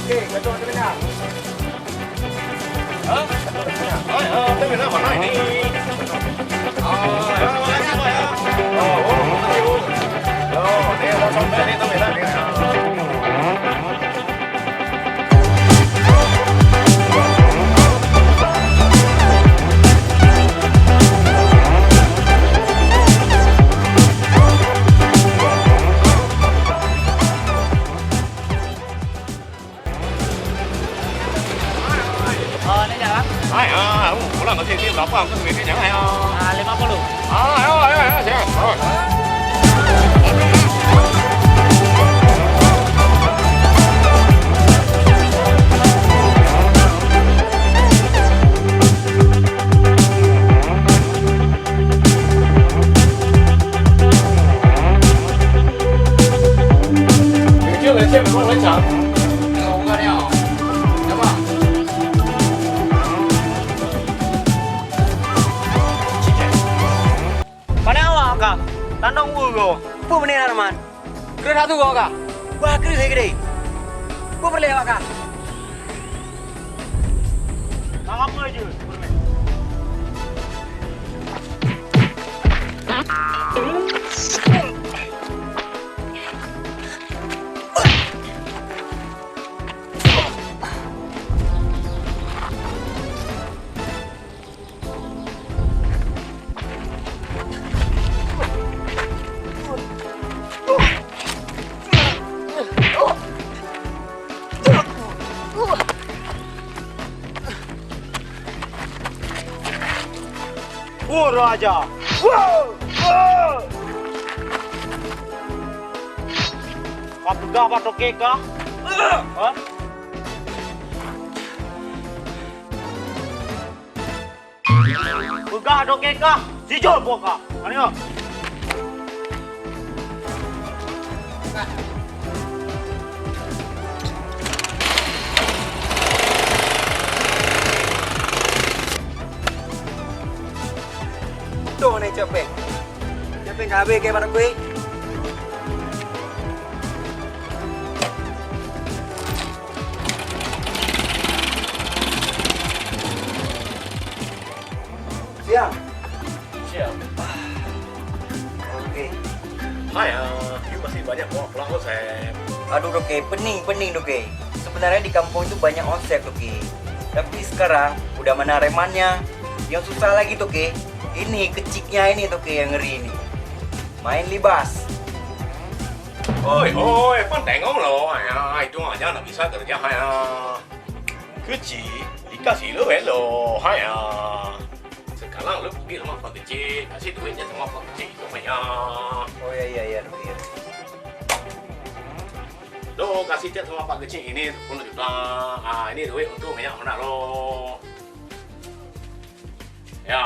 Okey, betul benar. Hả? Tới người đó mà nói đi. Nói sao vậy? Đi lo xong đi tới người đó đi. Ini jalan. Mỗi lần tôi đọc không có việc cái nhẫn hay không? 50. Rồi. Trước lấy thêm một con lấy trắng. Không có đeo. Đúng không? Panawa ka? Tandong ugo. Apa benda ni teman? Kereta satu kau kah? Wah, kereta gede. Apa boleh awak kah? Apa aja? Raja. Apa gak apa toke kah? Hah? Buka toke kah? Sijol boka. Ano? Tu ni cepet. Cepet habis ke pada kuih. Siap. Siap. Okey. Hai, you masih banyak bawa pulang konsep. Aduh Doke, pening Doke. Sebenarnya di kampung itu banyak onsep Doke. Tapi sekarang udah mana remannya. Yang susah lagi Doke. Ini keciknya ini Doke yang ngeri ini. Main libas. Oi, pandai ngomong loh. Itu aja nak bisa kerja hai. Kecil, dikasih lu hello. Hai. Sekarang lu pergi sama pak kecil, kasih duitnya sama pak kecil itu ya. Oh iya Doke. Lo kasih cek sama pak kecil ini 10 juta. Ini duit untuk banyak anak lo. Ya.